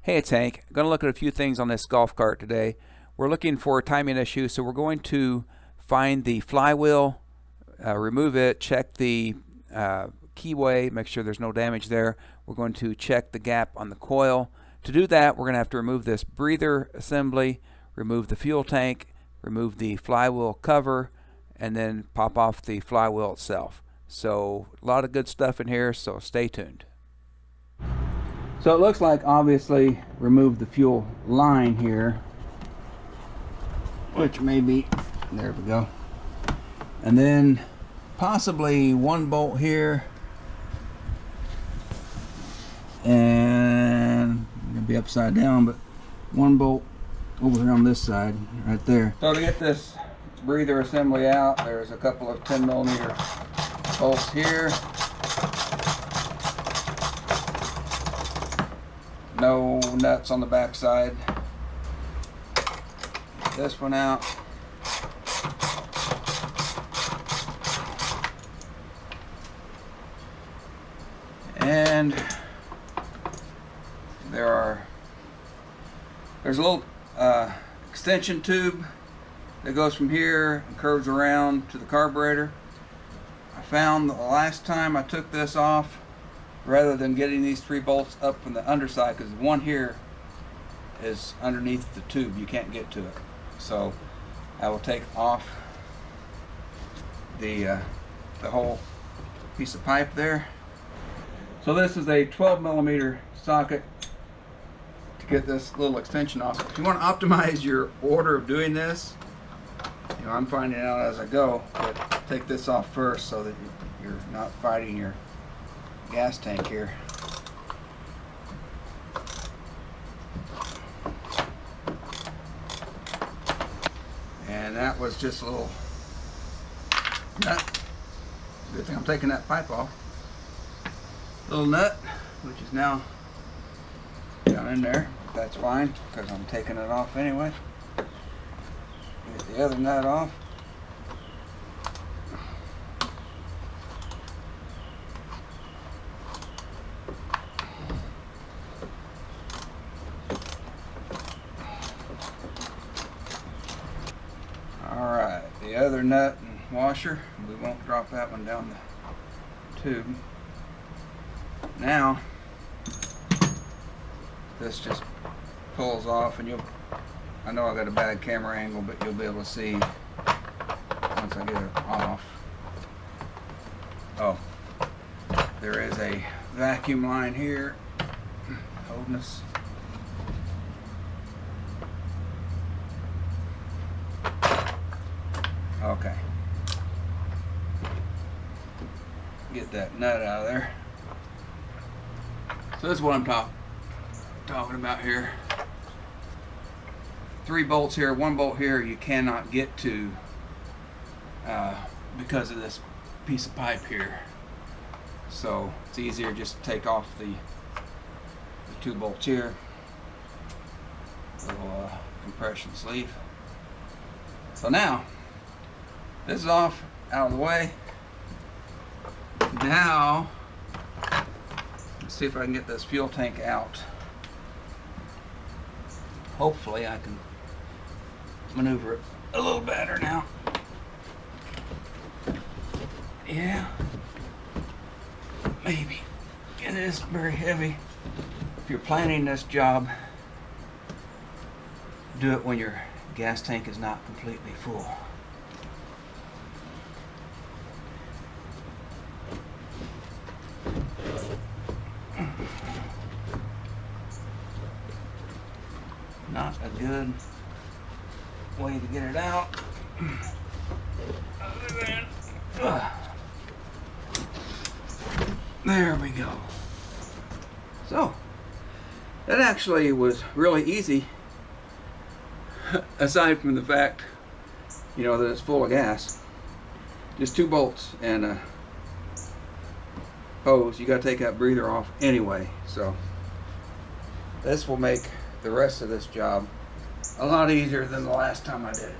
Hey, it's Hank. I'm going to look at a few things on this golf cart today. We're looking for a timing issue, so we're going to find the flywheel, remove it, check the keyway, make sure there's no damage there. We're going to check the gap on the coil. To do that, we're going to have to remove this breather assembly, remove the fuel tank, remove the flywheel cover, and then pop off the flywheel itself. So a lot of good stuff in here, so stay tuned. So it looks like obviously remove the fuel line here, which may be, there we go. And then possibly one bolt here, and it'll be upside down, but one bolt over here on this side, right there. So to get this breather assembly out, there's a couple of 10mm bolts here. No nuts on the back side. Get this one out. And there's a little extension tube that goes from here and curves around to the carburetor. I found the last time I took this off, rather than getting these 3 bolts up from the underside, because the one here is underneath the tube, you can't get to it. So I will take off the whole piece of pipe there. So this is a 12mm socket to get this little extension off. If you want to optimize your order of doing this, you know, I'm finding out as I go, but take this off first so that you're not fighting your gas tank here. And that was just a little nut. Good thing I'm taking that pipe off. Little nut, which is now down in there. That's fine, because I'm taking it off anyway. Get the other nut off. Alright, the other nut and washer, we won't drop that one down the tube. Now, this just pulls off, and I know I got a bad camera angle, but you'll be able to see once I get it off. Oh, there is a vacuum line here holding us. Okay. Get that nut out of there. So this is what I'm talking about here. 3 bolts here, 1 bolt here you cannot get to because of this piece of pipe here. So it's easier just to take off the 2 bolts here. Little compression sleeve. So now this is off, out of the way. Now let's see if I can get this fuel tank out. Hopefully I can maneuver it a little better now. Yeah, maybe. It is very heavy. If you're planning this job, do it when your gas tank is not completely full. Not a good way to get it out. Other than, there we go. So that actually was really easy, aside from the fact, you know, that it's full of gas. Just 2 bolts and a hose. You got to take that breather off anyway. So this will make the rest of this job a lot easier than the last time I did it.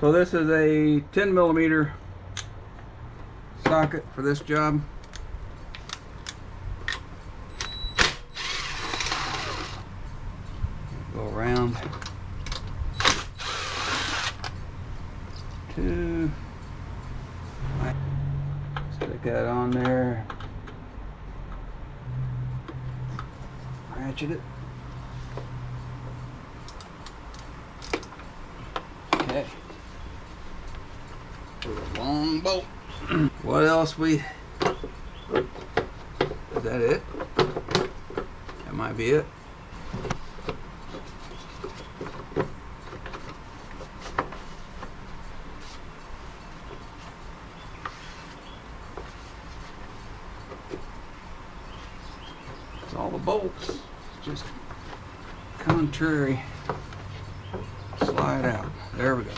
So this is a 10mm socket for this job. Go around. 2. Stick that on there. Ratchet it. Okay. With a long bolt. What else is that it? That might be it. It's all the bolts. It's just contrary. Slide out. There we go.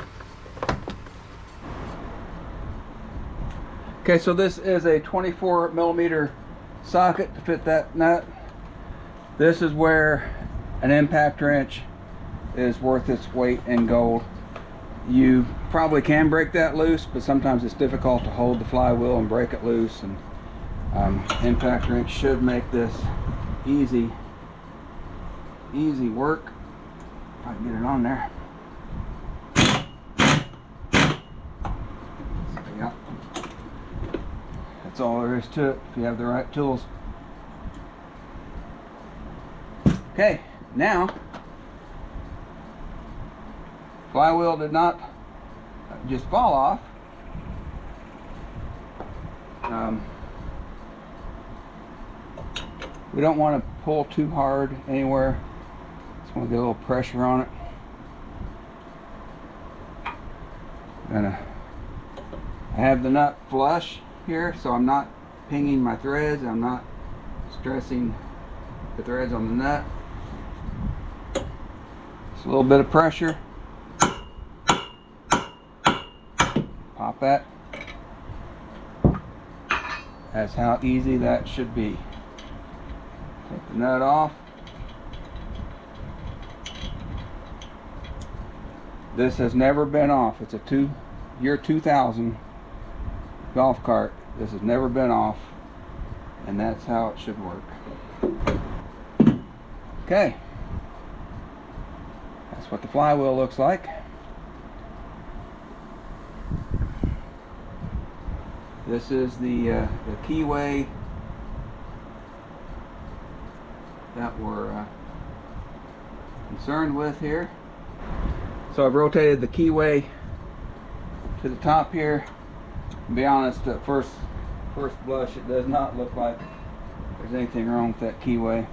Okay, so this is a 24mm socket to fit that nut. This is where an impact wrench is worth its weight in gold. You probably can break that loose, but sometimes it's difficult to hold the flywheel and break it loose, and impact wrench should make this easy work. If I can get it on there. Yeah. That's all there is to it if you have the right tools. Okay, now flywheel did not just fall off. We don't want to pull too hard anywhere. Just want to get a little pressure on it. I have the nut flush here, so I'm not pinging my threads. I'm not stressing the threads on the nut. Just a little bit of pressure. Pop that. That's how easy that should be. Take the nut off. This has never been off. It's a year 2000 golf cart. This has never been off, and that's how it should work. Okay, that's what the flywheel looks like. This is the keyway that we're concerned with here. So I've rotated the keyway to the top here. To be honest, at first blush, it does not look like there's anything wrong with that keyway,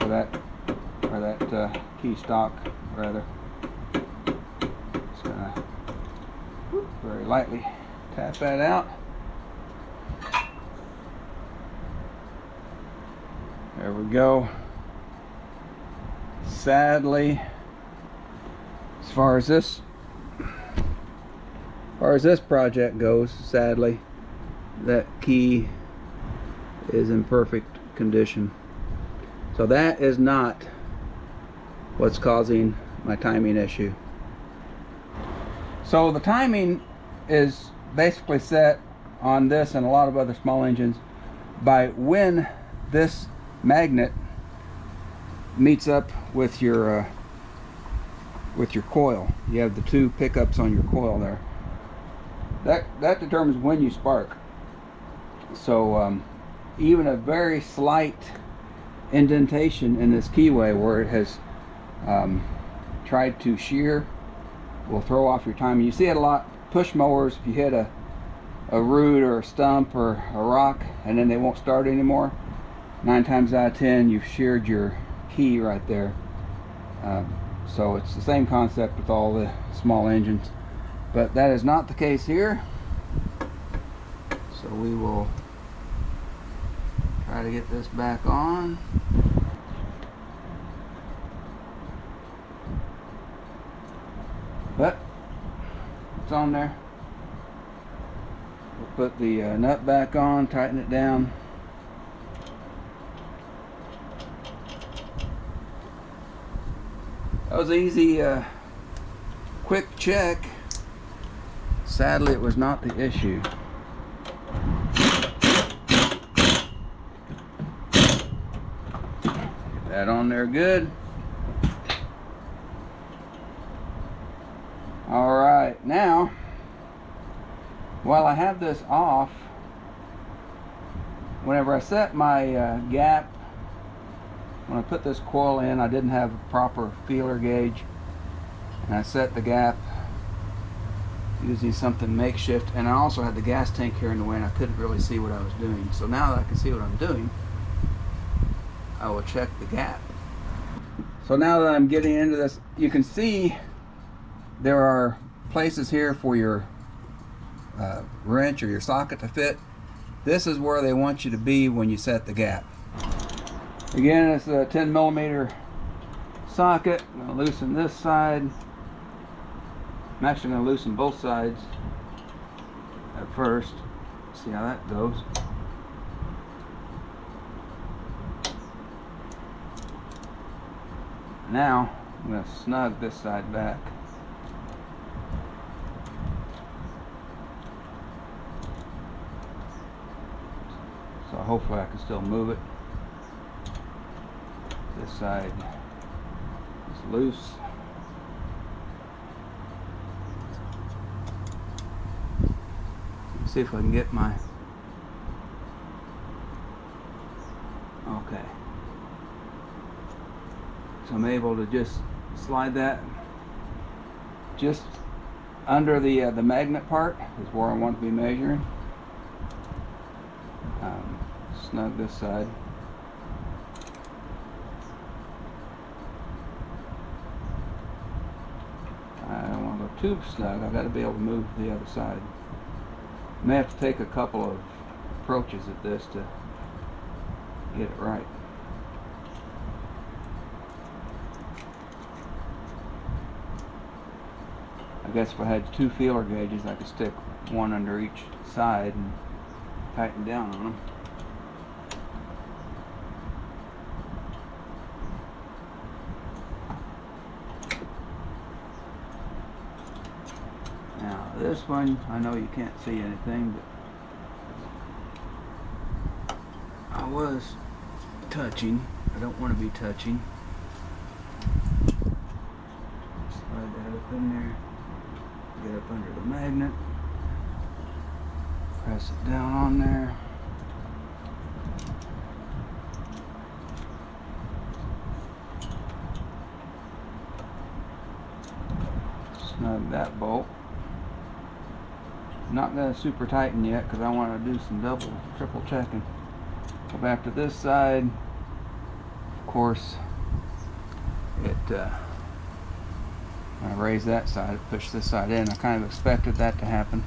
or that key stock rather. Just gonna very lightly tap that out. There we go. Sadly, as far as this project goes, sadly, that key is in perfect condition. So that is not what's causing my timing issue. So the timing is basically set on this and a lot of other small engines by when this magnet meets up with your coil. You have the two pickups on your coil there. That determines when you spark. So even a very slight indentation in this keyway where it has tried to shear will throw off your timing. You see it a lot. Push mowers, if you hit a root or a stump or a rock and then they won't start anymore, 9 times out of 10 you've sheared your key right there. So it's the same concept with all the small engines, but that is not the case here. So we will try to get this back on. But it's on there. We'll put the nut back on, tighten it down. That was an easy, quick check. Sadly, it was not the issue. Get that on there good. now, while I have this off, whenever I set my gap, when I put this coil in, I didn't have a proper feeler gauge, and I set the gap using something makeshift, and I also had the gas tank here in the way and I couldn't really see what I was doing. So now that I can see what I'm doing, I will check the gap. So now that I'm getting into this, you can see there are places here for your wrench or your socket to fit. This is where they want you to be when you set the gap. Again, it's a 10mm socket. I'm going to loosen this side. I'm actually going to loosen both sides at first. See how that goes. Now I'm going to snug this side back. So hopefully I can still move it. This side is loose. Let's see if I can get my... Okay. So I'm able to just slide that just under the magnet part is where I want to be measuring. Snug this side. I don't want to go too snug. I've got to be able to move to the other side. May have to take a couple of approaches at this to get it right. I guess if I had 2 feeler gauges, I could stick one under each side and tighten down on them. Now this one, I know you can't see anything, but I was touching. I don't want to be touching. Slide that up in there. Get up under the magnet, press it down on there. Snug that bolt. Not going to super tighten yet because I want to do some double, triple checking. Go back to this side. Of course, I raise that side, push this side in. I kind of expected that to happen.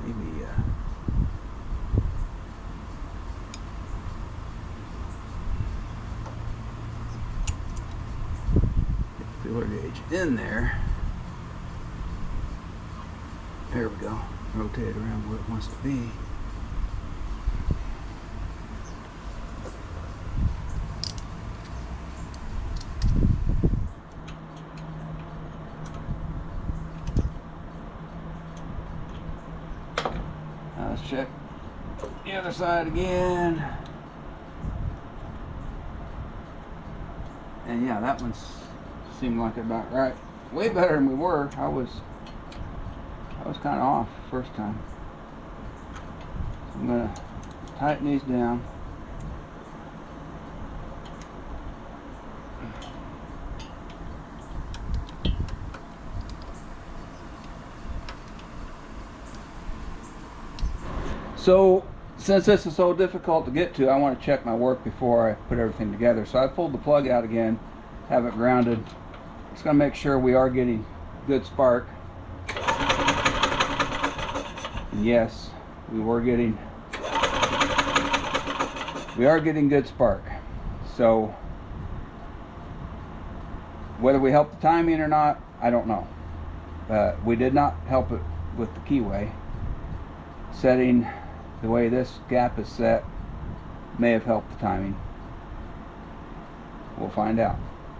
Maybe feeler gauge in there. There we go. Rotate it around where it wants to be. Now let's check the other side again. And yeah, that one seemed like about right. Way better than we were. I was kind of off first time. So I'm gonna tighten these down. So since this is so difficult to get to, I want to check my work before I put everything together. So I pulled the plug out again, have it grounded. Just going to make sure we are getting good spark. And yes, we are getting good spark. So whether we help the timing or not, I don't know. We did not help it with the keyway. Setting the way this gap is set may have helped the timing. We'll find out.